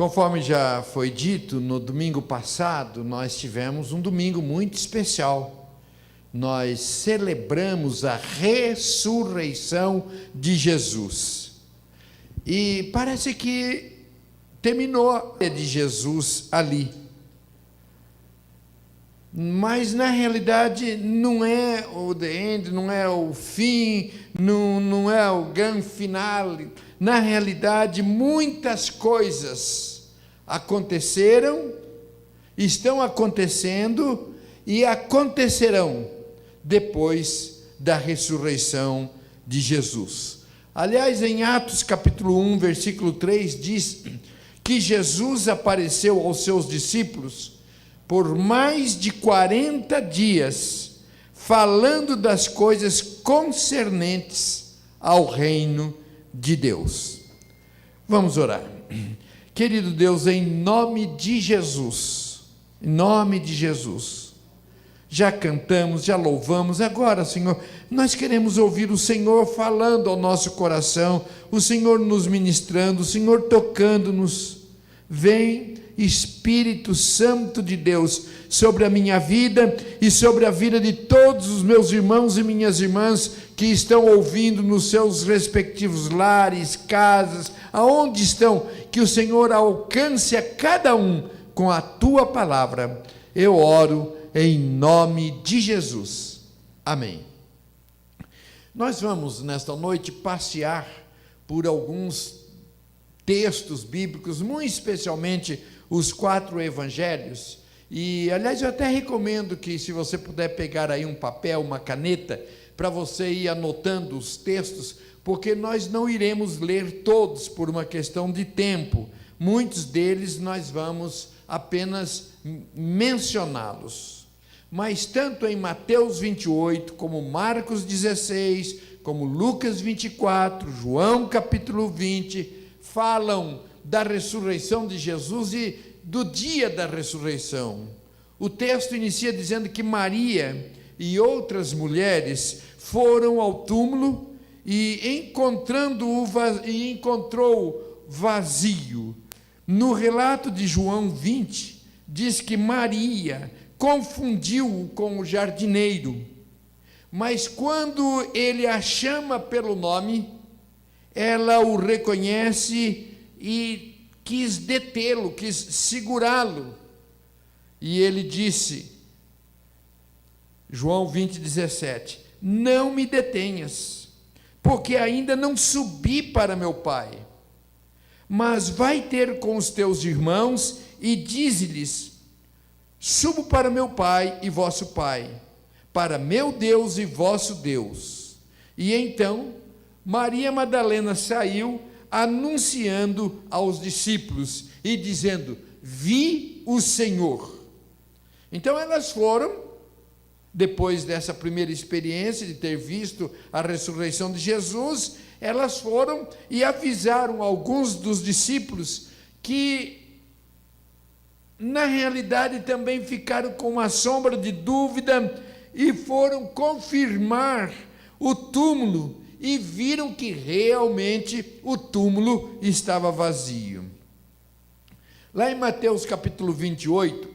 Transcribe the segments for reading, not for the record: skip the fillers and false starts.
Conforme já foi dito, no domingo passado, nós tivemos um domingo muito especial. Nós celebramos a ressurreição de Jesus. E parece que terminou a vida de Jesus ali. Mas, na realidade, não é o the end, não é o fim, não é o grande finale. Na realidade, muitas coisas aconteceram, estão acontecendo e acontecerão depois da ressurreição de Jesus. Aliás, em Atos capítulo 1, versículo 3, diz que Jesus apareceu aos seus discípulos por mais de 40 dias, falando das coisas concernentes ao reino de Deus. Vamos orar. Querido Deus, em nome de Jesus, já cantamos, já louvamos, agora, Senhor, nós queremos ouvir o Senhor falando ao nosso coração, o Senhor nos ministrando, o Senhor tocando-nos. Vem, Espírito Santo de Deus, sobre a minha vida e sobre a vida de todos os meus irmãos e minhas irmãs que estão ouvindo nos seus respectivos lares, casas, aonde estão, que o Senhor alcance a cada um com a tua palavra. Eu oro em nome de Jesus. Amém. Nós vamos nesta noite passear por alguns textos bíblicos, muito especialmente os 4 evangelhos, e aliás eu até recomendo que, se você puder pegar aí um papel, uma caneta, para você ir anotando os textos, porque nós não iremos ler todos por uma questão de tempo, muitos deles nós vamos apenas mencioná-los, mas tanto em Mateus 28, como Marcos 16, como Lucas 24, João capítulo 20, falam da ressurreição de Jesus e do dia da ressurreição. O texto inicia dizendo que Maria e outras mulheres foram ao túmulo e encontrou vazio. No relato de João 20, diz que Maria confundiu-o com o jardineiro, mas quando ele a chama pelo nome, ela o reconhece e quis detê-lo, quis segurá-lo. E ele disse, João 20:17, não me detenhas, porque ainda não subi para meu Pai, mas vai ter com os teus irmãos e dize-lhes, subo para meu Pai e vosso Pai, para meu Deus e vosso Deus. E então Maria Madalena saiu, anunciando aos discípulos e dizendo, vi o Senhor. Então elas foram, depois dessa primeira experiência de ter visto a ressurreição de Jesus, elas foram e avisaram alguns dos discípulos que, na realidade, também ficaram com uma sombra de dúvida e foram confirmar o túmulo e viram que realmente o túmulo estava vazio. Lá em Mateus capítulo 28,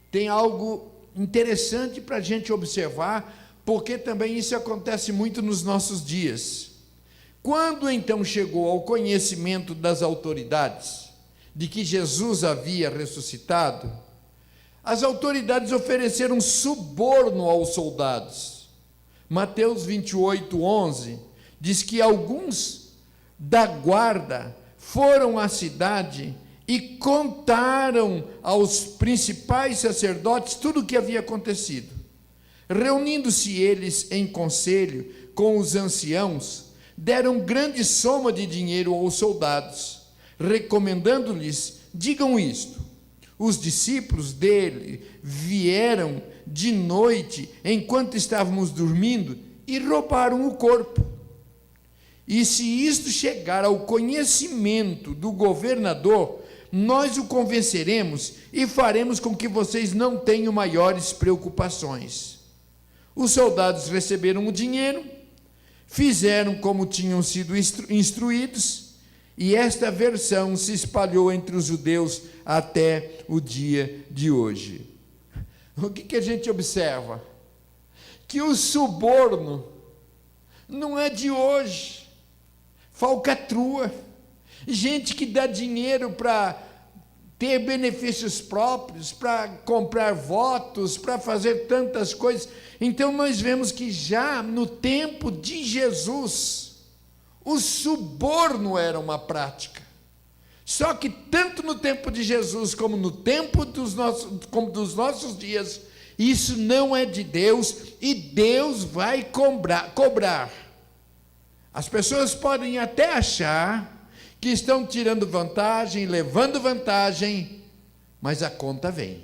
tem algo interessante para a gente observar, porque também isso acontece muito nos nossos dias. Quando então chegou ao conhecimento das autoridades de que Jesus havia ressuscitado, as autoridades ofereceram suborno aos soldados. Mateus 28:11 diz que alguns da guarda foram à cidade e contaram aos principais sacerdotes tudo o que havia acontecido. Reunindo-se eles em conselho com os anciãos, deram grande soma de dinheiro aos soldados, recomendando-lhes, digam isto, os discípulos dele vieram de noite, enquanto estávamos dormindo, e roubaram o corpo. E se isto chegar ao conhecimento do governador, nós o convenceremos e faremos com que vocês não tenham maiores preocupações. Os soldados receberam o dinheiro, fizeram como tinham sido instruídos, E esta versão se espalhou entre os judeus até o dia de hoje. O que a gente observa? Que o suborno não é de hoje. Falcatrua, gente que dá dinheiro para ter benefícios próprios, para comprar votos, para fazer tantas coisas. Então nós vemos que já no tempo de Jesus, o suborno era uma prática. Só que tanto no tempo de Jesus como no tempo dos nossos dias, isso não é de Deus e Deus vai cobrar. As pessoas podem até achar que estão tirando vantagem, levando vantagem, mas a conta vem.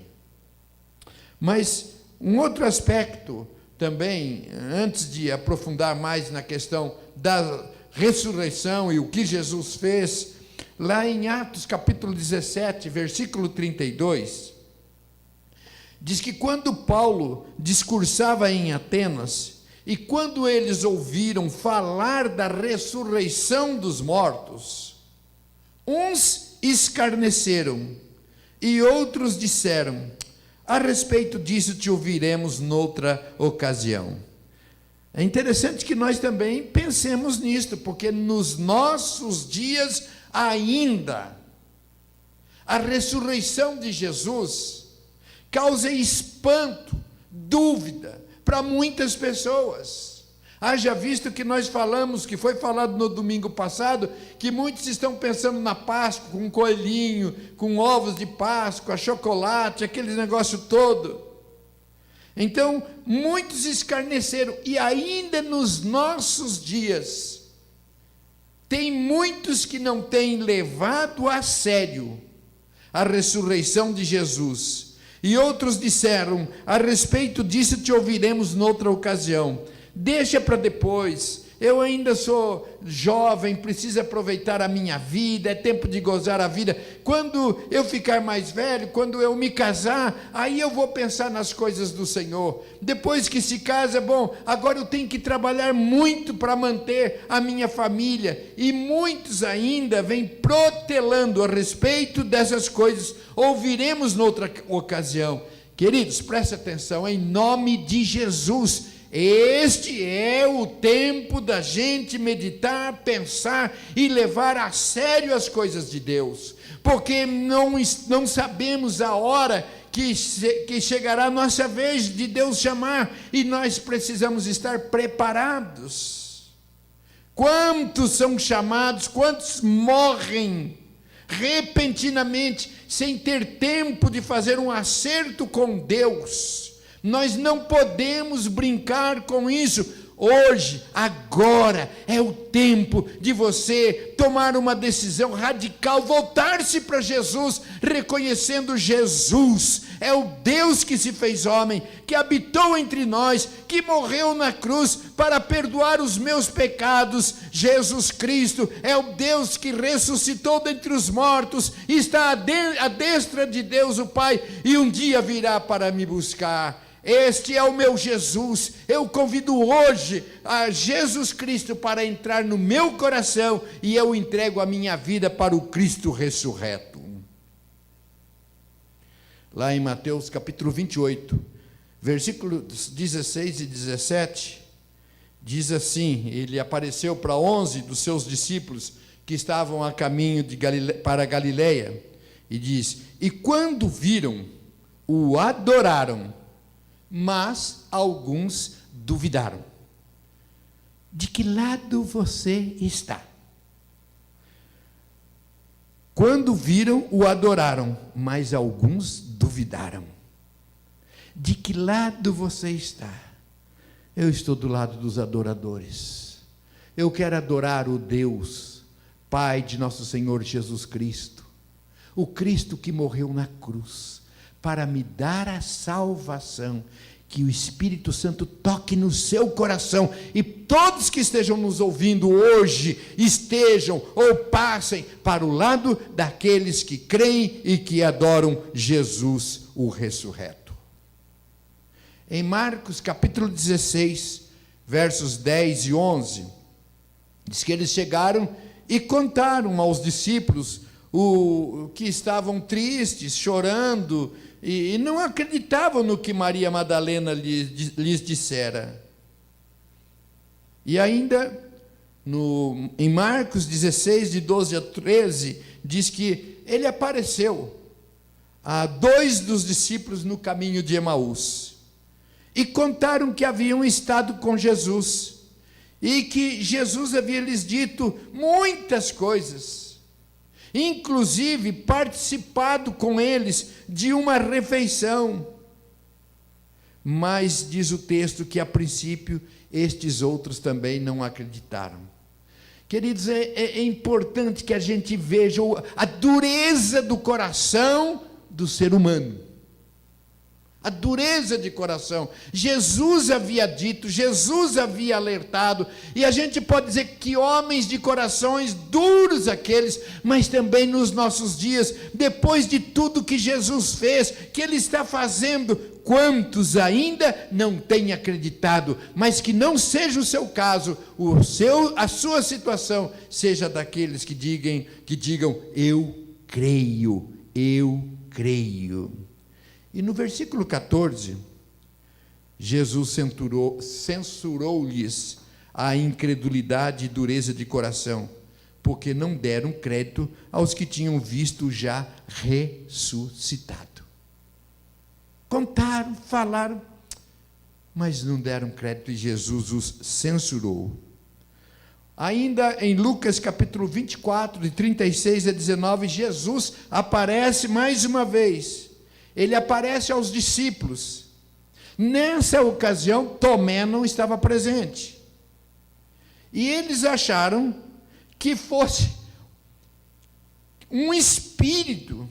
Mas um outro aspecto também, antes de aprofundar mais na questão da ressurreição e o que Jesus fez, lá em Atos capítulo 17, versículo 32, diz que quando Paulo discursava em Atenas, e quando eles ouviram falar da ressurreição dos mortos, uns escarneceram e outros disseram: a respeito disso te ouviremos noutra ocasião. É interessante que nós também pensemos nisto, porque nos nossos dias ainda a ressurreição de Jesus causa espanto, dúvida para muitas pessoas. Haja visto que nós falamos, que foi falado no domingo passado, que muitos estão pensando na Páscoa, com coelhinho, com ovos de Páscoa, chocolate, aquele negócio todo. Então, muitos escarneceram, e ainda nos nossos dias, tem muitos que não têm levado a sério a ressurreição de Jesus. E outros disseram: a respeito disso te ouviremos noutra ocasião. Deixa para depois, eu ainda sou jovem, preciso aproveitar a minha vida, é tempo de gozar a vida. Quando eu ficar mais velho, quando eu me casar, aí eu vou pensar nas coisas do Senhor. Depois que se casa, bom, agora eu tenho que trabalhar muito para manter a minha família. E muitos ainda vêm protelando a respeito dessas coisas. Ouviremos noutra ocasião. Queridos, preste atenção, em nome de Jesus. Este é o tempo da gente meditar, pensar e levar a sério as coisas de Deus, porque não sabemos a hora que chegará a nossa vez de Deus chamar, e nós precisamos estar preparados. Quantos são chamados, quantos morrem repentinamente, sem ter tempo de fazer um acerto com Deus? Nós não podemos brincar com isso. Hoje, agora, é o tempo de você tomar uma decisão radical, voltar-se para Jesus, reconhecendo Jesus é o Deus que se fez homem, que habitou entre nós, que morreu na cruz para perdoar os meus pecados. Jesus Cristo é o Deus que ressuscitou dentre os mortos, está à destra de Deus o Pai, e um dia virá para me buscar. Este é o meu Jesus. Eu convido hoje a Jesus Cristo para entrar no meu coração, e eu entrego a minha vida para o Cristo ressurreto. Lá em Mateus capítulo 28, versículos 16 e 17, diz assim: ele apareceu para 11 dos seus discípulos que estavam a caminho para Galileia, e diz: e quando viram, o adoraram, mas alguns duvidaram. De que lado você está? Quando viram, o adoraram, mas alguns duvidaram. De que lado você está? Eu estou do lado dos adoradores. Eu quero adorar o Deus, Pai de nosso Senhor Jesus Cristo, o Cristo que morreu na cruz para me dar a salvação. Que o Espírito Santo toque no seu coração, e todos que estejam nos ouvindo hoje, estejam ou passem para o lado daqueles que creem e que adoram Jesus, o ressurreto. Em Marcos capítulo 16, versos 10 e 11, diz que eles chegaram e contaram aos discípulos que estavam tristes, chorando, e não acreditavam no que Maria Madalena lhes dissera. E ainda, em Marcos 16, de 12 a 13, diz que ele apareceu a 2 dos discípulos no caminho de Emaús, e contaram que haviam estado com Jesus, e que Jesus havia lhes dito muitas coisas, inclusive participado com eles de uma refeição. Mas diz o texto que a princípio estes outros também não acreditaram. Queridos, é importante que a gente veja a dureza do coração do ser humano. A dureza de coração. Jesus havia dito, Jesus havia alertado, e a gente pode dizer que homens de corações duros aqueles, mas também nos nossos dias, depois de tudo que Jesus fez, que Ele está fazendo, quantos ainda não têm acreditado, mas que não seja o seu caso, a sua situação seja daqueles que digam, eu creio, eu creio. E no versículo 14, Jesus censurou-lhes a incredulidade e dureza de coração, porque não deram crédito aos que tinham visto já ressuscitado. Contaram, falaram, mas não deram crédito, e Jesus os censurou. Ainda em Lucas capítulo 24, de 36 a 19, Jesus aparece mais uma vez. Ele aparece aos discípulos. Nessa ocasião, Tomé não estava presente. E eles acharam que fosse um espírito.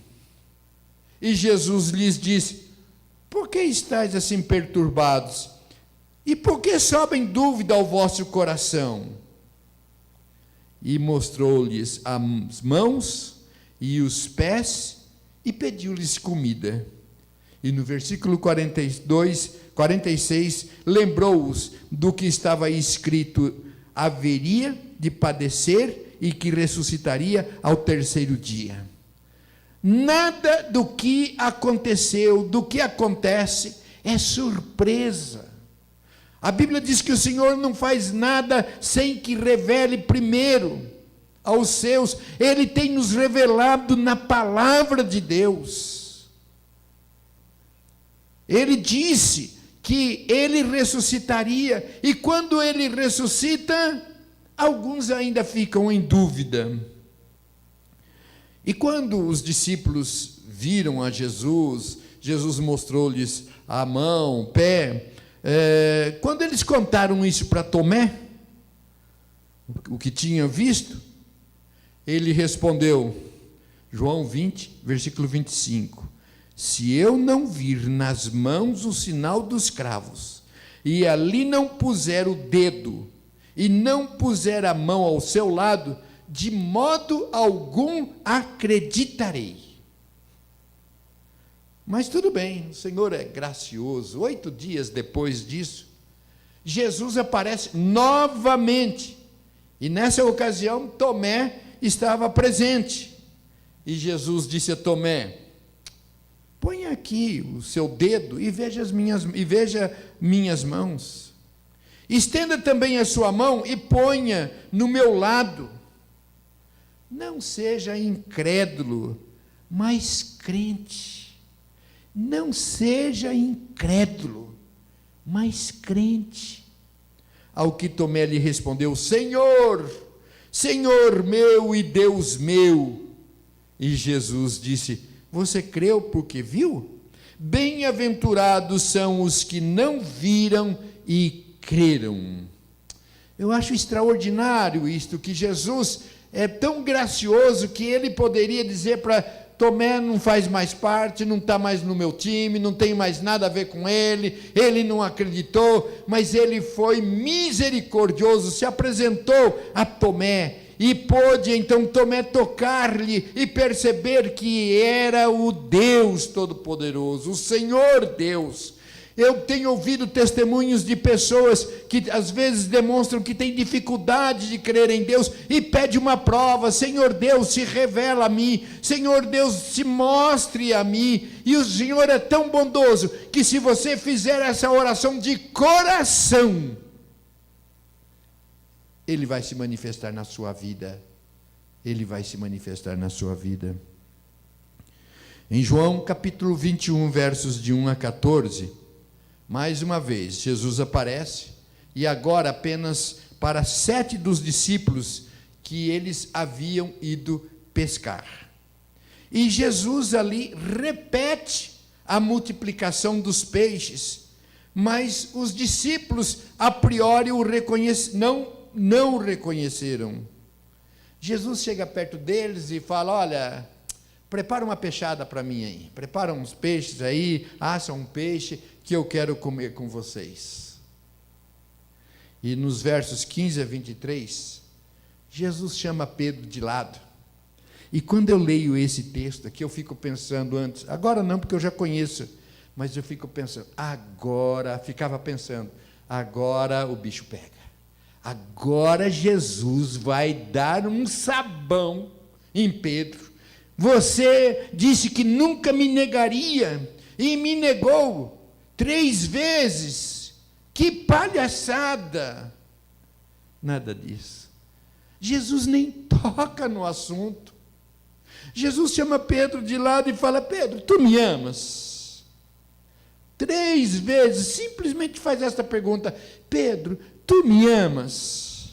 E Jesus lhes disse: por que estáis assim perturbados? E por que sobem dúvida ao vosso coração? E mostrou-lhes as mãos e os pés, e pediu-lhes comida. E no versículo 46, lembrou-os do que estava escrito: haveria de padecer e que ressuscitaria ao terceiro dia. Nada do que aconteceu, do que acontece, é surpresa. A Bíblia diz que o Senhor não faz nada sem que revele primeiro aos seus. Ele tem nos revelado na palavra de Deus. Ele disse que ele ressuscitaria, e quando ele ressuscita, alguns ainda ficam em dúvida. E quando os discípulos viram a Jesus, Jesus mostrou-lhes a mão, o pé. Quando eles contaram isso para Tomé, o que tinham visto, ele respondeu, João 20, versículo 25, se eu não vir nas mãos o sinal dos cravos, e ali não puser o dedo, e não puser a mão ao seu lado, de modo algum acreditarei. Mas tudo bem, o Senhor é gracioso. 8 dias depois disso, Jesus aparece novamente, e nessa ocasião Tomé estava presente, e Jesus disse a Tomé: põe aqui o seu dedo e veja minhas mãos, estenda também a sua mão e ponha no meu lado, não seja incrédulo, mas crente. Não seja incrédulo, mas crente. Ao que Tomé lhe respondeu: Senhor, Senhor meu e Deus meu. E Jesus disse: você creu porque viu? Bem-aventurados são os que não viram e creram. Eu acho extraordinário isto, que Jesus é tão gracioso que ele poderia dizer para Tomé: não faz mais parte, não está mais no meu time, não tem mais nada a ver com ele não acreditou, mas ele foi misericordioso, se apresentou a Tomé, e pôde então Tomé tocar-lhe e perceber que era o Deus Todo-Poderoso, o Senhor Deus, Eu tenho ouvido testemunhos de pessoas que às vezes demonstram que têm dificuldade de crer em Deus e pede uma prova. Senhor Deus, se revela a mim. Senhor Deus, se mostre a mim. E o Senhor é tão bondoso que se você fizer essa oração de coração, Ele vai se manifestar na sua vida. Ele vai se manifestar na sua vida. Em João capítulo 21, versos de 1 a 14, mais uma vez, Jesus aparece, e agora apenas para 7 dos discípulos que eles haviam ido pescar. E Jesus ali repete a multiplicação dos peixes, mas os discípulos a priori não o reconheceram. Jesus chega perto deles e fala: olha, prepara uma peixada para mim aí, prepara uns peixes aí, assa um peixe que eu quero comer com vocês. E nos versos 15 a 23, Jesus chama Pedro de lado. E quando eu leio esse texto aqui, eu fico pensando antes, agora não, porque eu já conheço, mas eu fico pensando, ficava pensando, agora o bicho pega. Agora Jesus vai dar um sabão em Pedro. Você disse que nunca me negaria, e me negou 3 vezes. Que palhaçada! Nada disso. Jesus nem toca no assunto. Jesus chama Pedro de lado e fala: Pedro, tu me amas? 3 vezes, simplesmente faz esta pergunta: Pedro, tu me amas?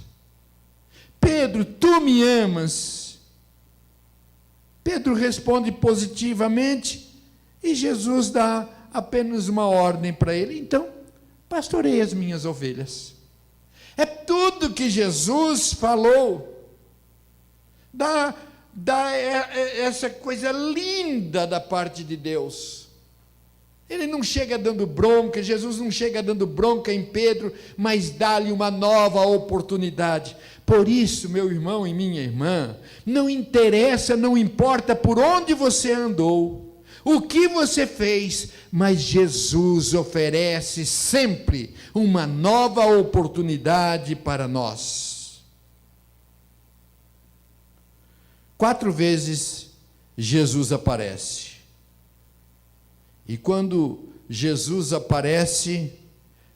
Pedro, tu me amas? Pedro responde positivamente, e Jesus dá apenas uma ordem para ele: então, pastorei as minhas ovelhas. É tudo que Jesus falou. Dá essa coisa linda da parte de Deus. Ele não chega dando bronca, Jesus não chega dando bronca em Pedro, mas dá-lhe uma nova oportunidade. Por isso, meu irmão e minha irmã, não interessa, não importa por onde você andou, o que você fez, mas Jesus oferece sempre uma nova oportunidade para nós. 4 vezes Jesus aparece. E quando Jesus aparece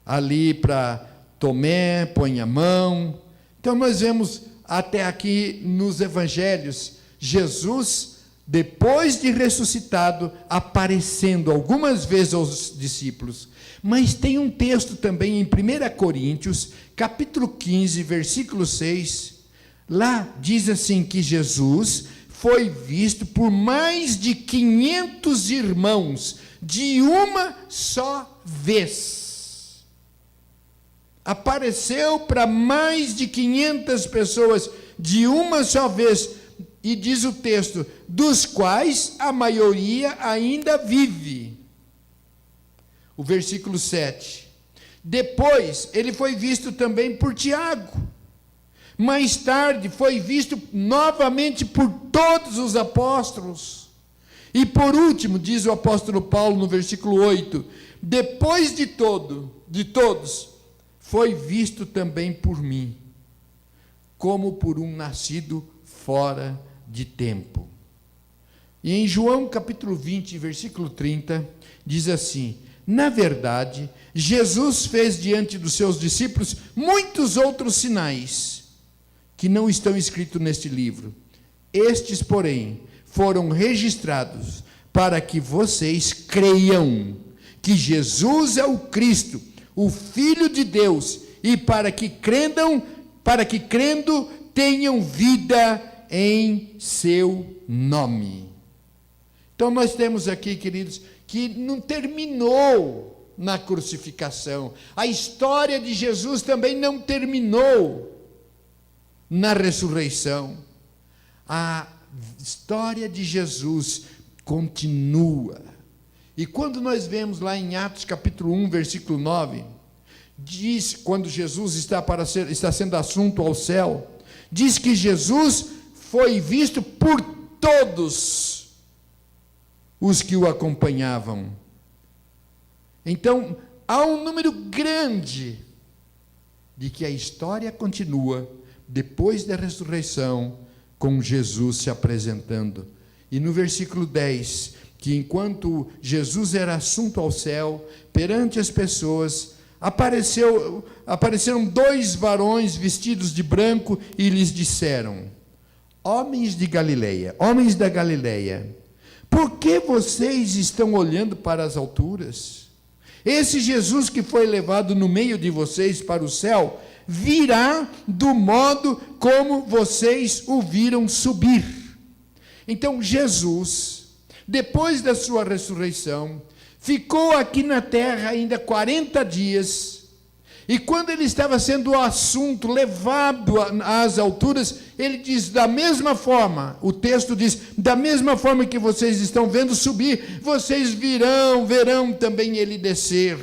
ali para Tomé, põe a mão. Então nós vemos até aqui nos evangelhos, Jesus, depois de ressuscitado, aparecendo algumas vezes aos discípulos. Mas tem um texto também em 1 Coríntios, capítulo 15, versículo 6, lá diz assim que Jesus foi visto por mais de 500 irmãos, de uma só vez. Apareceu para mais de 500 pessoas, de uma só vez, e diz o texto, dos quais a maioria ainda vive. O versículo 7. Depois, ele foi visto também por Tiago. Mais tarde, foi visto novamente por todos os apóstolos. E por último, diz o apóstolo Paulo no versículo 8, depois de todos, foi visto também por mim, como por um nascido fora de tempo. E em João capítulo 20, versículo 30, diz assim: na verdade, Jesus fez diante dos seus discípulos muitos outros sinais, que não estão escritos neste livro. Estes, porém, foram registrados para que vocês creiam que Jesus é o Cristo, o Filho de Deus, e para que crendo tenham vida em seu nome. Então nós temos aqui, queridos, que não terminou na crucificação. A história de Jesus também não terminou na ressurreição. A história de Jesus continua. E quando nós vemos lá em Atos capítulo 1, versículo 9, diz, quando Jesus está sendo assunto ao céu, diz que Jesus foi visto por todos os que o acompanhavam. Então, há um número grande de que a história continua depois da ressurreição, com Jesus se apresentando. E no versículo 10, que enquanto Jesus era assunto ao céu, perante as pessoas, apareceram 2 varões vestidos de branco e lhes disseram: homens da Galileia, por que vocês estão olhando para as alturas? Esse Jesus que foi levado no meio de vocês para o céu, virá do modo como vocês o viram subir. Então Jesus, depois da sua ressurreição, ficou aqui na terra ainda 40 dias, e quando ele estava sendo o assunto levado às alturas, ele diz, da mesma forma, o texto diz, da mesma forma que vocês estão vendo subir, vocês verão também ele descer.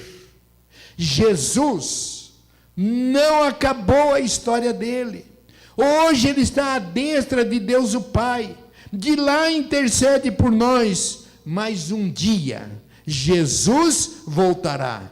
Jesus não acabou a história dele. Hoje ele está à destra de Deus o Pai, de lá intercede por nós, mas um dia Jesus voltará.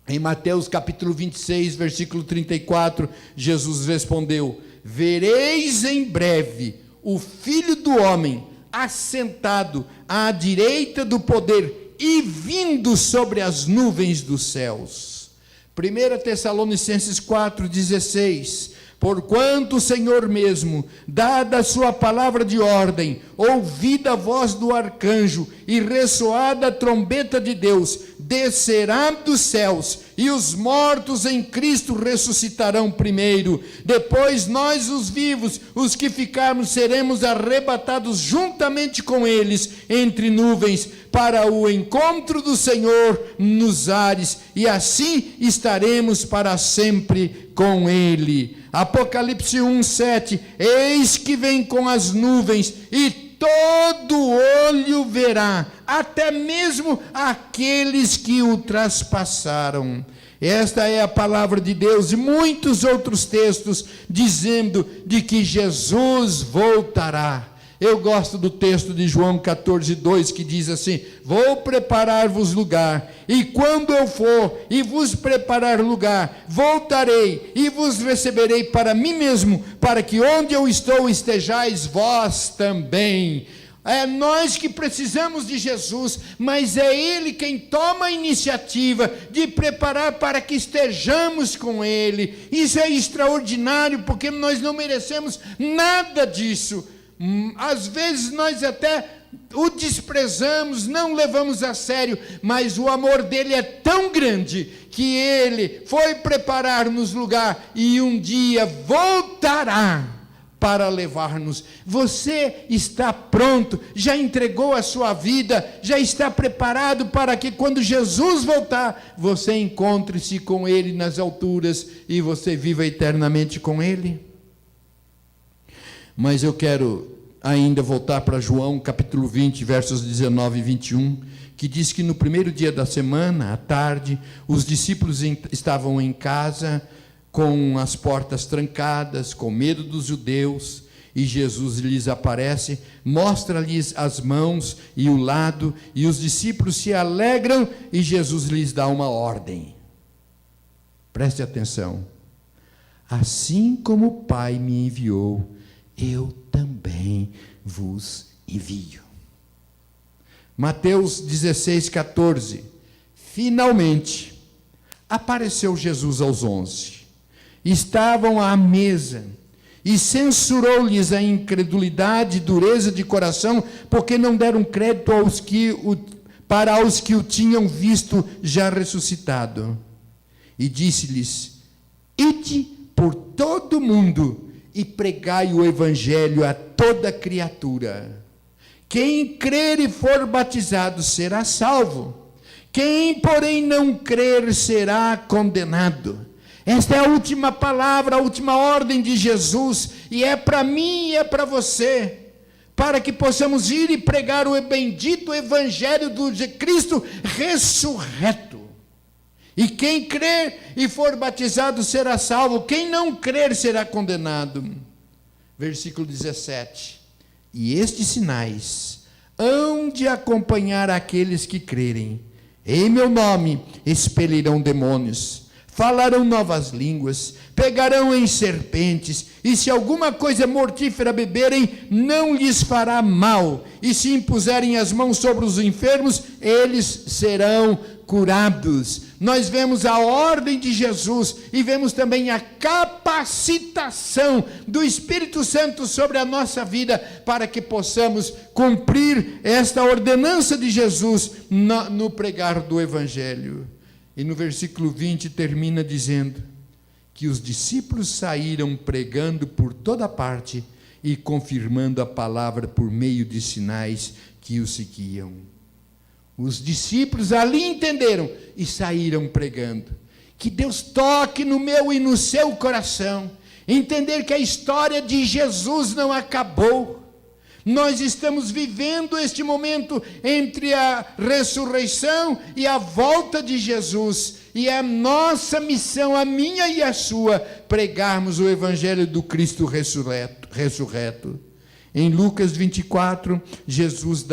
Em Mateus capítulo 26, versículo 34, Jesus respondeu: vereis em breve o Filho do Homem assentado à direita do poder e vindo sobre as nuvens dos céus. 1 Tessalonicenses 4,16, porquanto o Senhor mesmo, dada a sua palavra de ordem, ouvida a voz do arcanjo e ressoada a trombeta de Deus, descerá dos céus, e os mortos em Cristo ressuscitarão primeiro. Depois nós, os vivos, os que ficarmos, seremos arrebatados juntamente com eles entre nuvens, para o encontro do Senhor nos ares, e assim estaremos para sempre com ele. Apocalipse 1:7, eis que vem com as nuvens, e todo olho verá, até mesmo aqueles que o traspassaram. Esta é a palavra de Deus, e muitos outros textos dizendo de que Jesus voltará. Eu gosto do texto de João 14:2, que diz assim: vou preparar-vos lugar, e quando eu for e vos preparar lugar, voltarei e vos receberei para mim mesmo, para que onde eu estou estejais vós também. É nós que precisamos de Jesus, mas é Ele quem toma a iniciativa de preparar para que estejamos com Ele. Isso é extraordinário, porque nós não merecemos nada disso. Às vezes nós até o desprezamos, não levamos a sério, mas o amor dele é tão grande que ele foi preparar-nos lugar e um dia voltará para levar-nos. Você está pronto, já entregou a sua vida, já está preparado para que quando Jesus voltar, você encontre-se com ele nas alturas e você viva eternamente com ele? Mas eu quero ainda voltar para João, capítulo 20, versos 19 e 21, que diz que no primeiro dia da semana, à tarde, os discípulos estavam em casa, com as portas trancadas, com medo dos judeus, e Jesus lhes aparece, mostra-lhes as mãos e o lado, e os discípulos se alegram, e Jesus lhes dá uma ordem. Preste atenção. Assim como o Pai me enviou, eu também vos envio. Mateus 16:14. Finalmente apareceu Jesus aos 11. Estavam à mesa e censurou-lhes a incredulidade e dureza de coração, porque não deram crédito para os que o tinham visto já ressuscitado. E disse-lhes: ide por todo o mundo e pregai o evangelho a toda criatura. Quem crer e for batizado será salvo. Quem, porém, não crer será condenado. Esta é a última palavra, a última ordem de Jesus, e é para mim e é para você, para que possamos ir e pregar o bendito evangelho de Cristo ressurreto. E quem crer e for batizado será salvo, quem não crer será condenado. Versículo 17. E estes sinais hão de acompanhar aqueles que crerem. Em meu nome expelirão demônios, falarão novas línguas, pegarão em serpentes, e se alguma coisa mortífera beberem, não lhes fará mal, e se impuserem as mãos sobre os enfermos, eles serão curados. Nós vemos a ordem de Jesus e vemos também a capacitação do Espírito Santo sobre a nossa vida, para que possamos cumprir esta ordenança de Jesus no pregar do Evangelho. E no versículo 20 termina dizendo que os discípulos saíram pregando por toda parte e confirmando a palavra por meio de sinais que os seguiam. Os discípulos ali entenderam e saíram pregando. Que Deus toque no meu e no seu coração, entender que a história de Jesus não acabou. Nós estamos vivendo este momento entre a ressurreição e a volta de Jesus, e é a nossa missão, a minha e a sua, pregarmos o Evangelho do Cristo ressurreto. Em Lucas 24, Jesus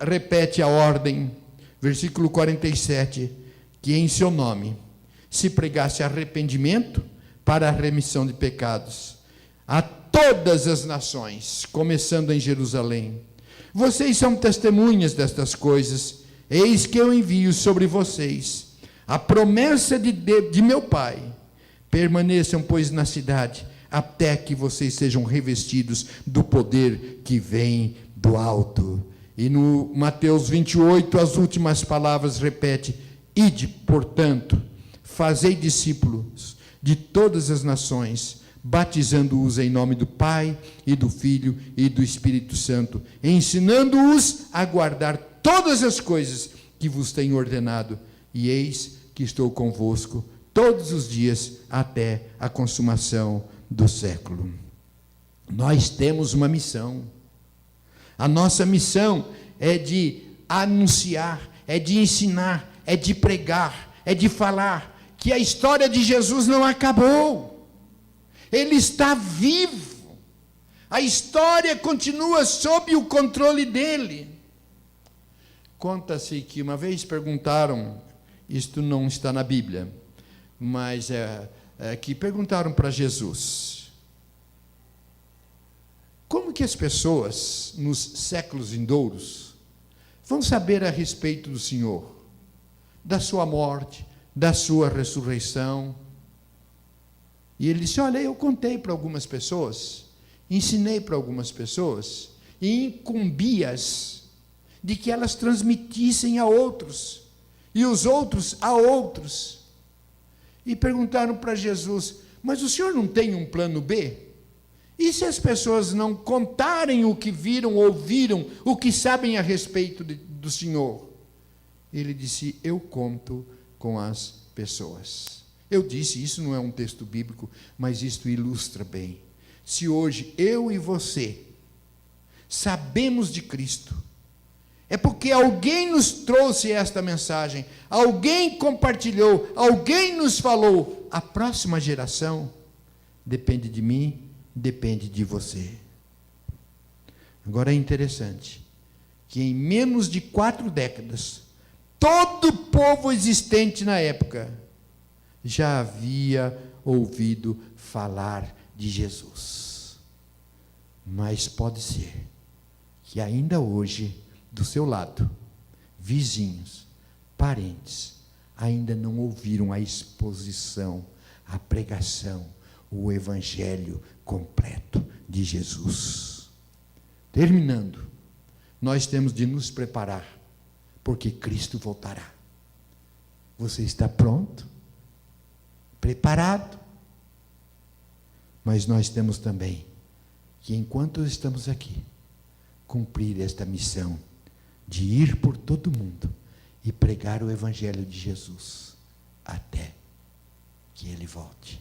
repete a ordem, versículo 47, que em seu nome se pregasse arrependimento para a remissão de pecados a todas as nações, começando em Jerusalém. Vocês são testemunhas destas coisas. Eis que eu envio sobre vocês a promessa de meu Pai. Permaneçam, pois, na cidade, até que vocês sejam revestidos do poder que vem do alto. E no Mateus 28, as últimas palavras repete: ide, portanto, fazei discípulos de todas as nações, batizando-os em nome do Pai, e do Filho, e do Espírito Santo, ensinando-os a guardar todas as coisas que vos tenho ordenado, e eis que estou convosco todos os dias, até a consumação do século. Nós temos uma missão. A nossa missão é de anunciar, é de ensinar, é de pregar, é de falar que a história de Jesus não acabou. Ele está vivo. A história continua sob o controle dele. Conta-se que uma vez perguntaram, isto não está na Bíblia, mas que perguntaram para Jesus: como que as pessoas nos séculos vindouros vão saber a respeito do Senhor, da sua morte, da sua ressurreição? E ele disse: olha, eu contei para algumas pessoas, ensinei para algumas pessoas, e incumbi-as de que elas transmitissem a outros, e os outros a outros. E perguntaram para Jesus: mas o senhor não tem um plano B? E se as pessoas não contarem o que viram, ouviram, o que sabem a respeito do Senhor? Ele disse: eu conto com as pessoas. Eu disse, isso não é um texto bíblico, mas isto ilustra bem. Se hoje eu e você sabemos de Cristo, é porque alguém nos trouxe esta mensagem, alguém compartilhou, alguém nos falou. A próxima geração depende de mim, depende de você. Agora é interessante que em menos de 4 décadas, todo o povo existente na época já havia ouvido falar de Jesus. Mas pode ser que ainda hoje, do seu lado, vizinhos, parentes, ainda não ouviram a exposição, a pregação, o Evangelho completo de Jesus. Terminando, nós temos de nos preparar, porque Cristo voltará. Você está pronto? Preparado? Mas nós temos também que, enquanto estamos aqui, cumprir esta missão de ir por todo mundo e pregar o Evangelho de Jesus até que Ele volte.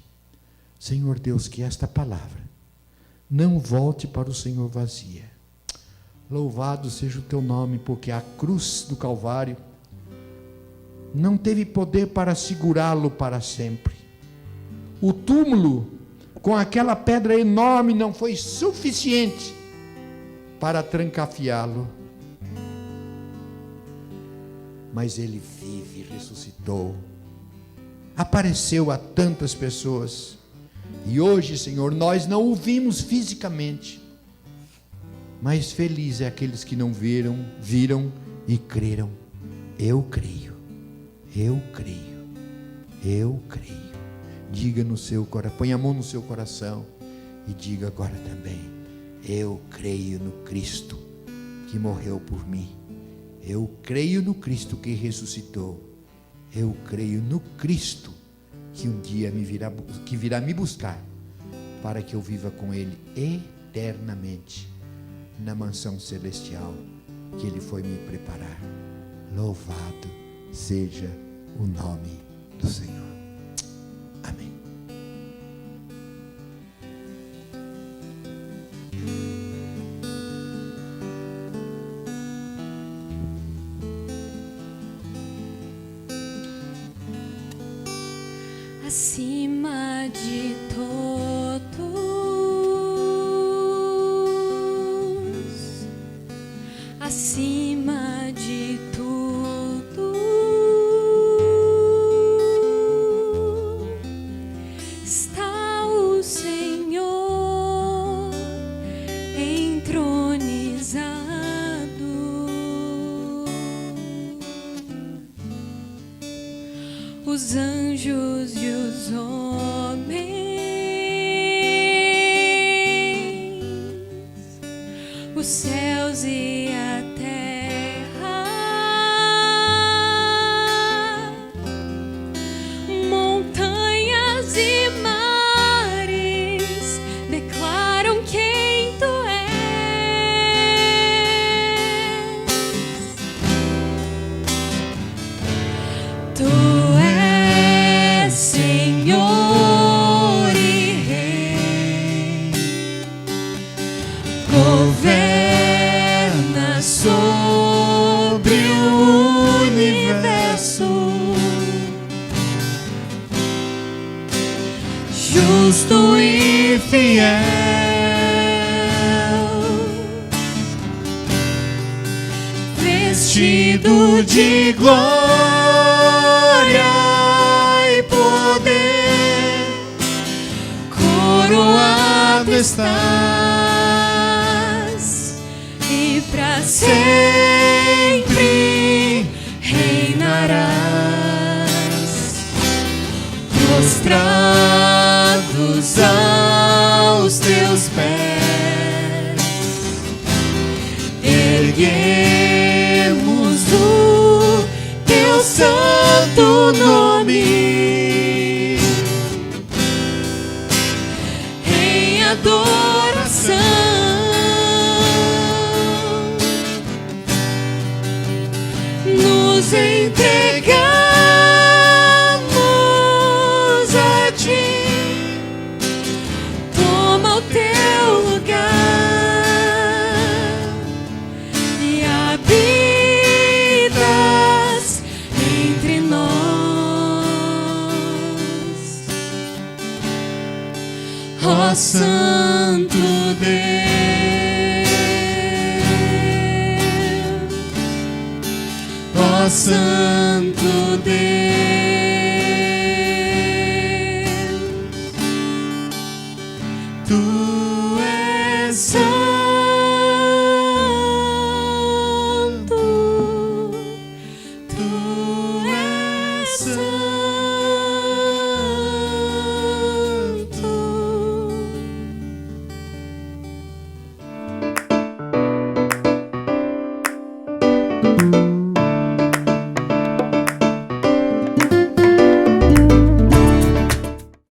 Senhor Deus, que esta palavra não volte para o Senhor vazia. Louvado seja o teu nome, porque a cruz do Calvário não teve poder para segurá-lo para sempre. O túmulo com aquela pedra enorme não foi suficiente para trancafiá-lo. mas Ele vive, ressuscitou, apareceu a tantas pessoas, e hoje, Senhor, nós não o vimos fisicamente, mas feliz é aqueles que não viram e creram. Eu creio, eu creio, eu creio. Diga no seu coração, põe a mão no seu coração e diga agora também: eu creio no Cristo que morreu por mim. Eu creio no Cristo que ressuscitou. Eu creio no Cristo que um dia virá me buscar, para que eu viva com Ele eternamente na mansão celestial que Ele foi me preparar. Louvado seja o nome do Senhor. Amém. Acima de todos, acima de tudo, está o Senhor entronizado. Os anjos e os homens, os céus e a terra, montanhas e mares declaram quem tu és. Tu és Senhor e Rei, governa sobre o universo, justo e fiel, vestido de glória e poder, coroado estás e para sempre reinarás, prostrados aos teus pés, erguemos o teu santo nome em adoração. Nos entregamos a ti, toma o teu lugar e habitas entre nós, ó Santo Deus, ó Santo Deus, tu és santo, tu és santo.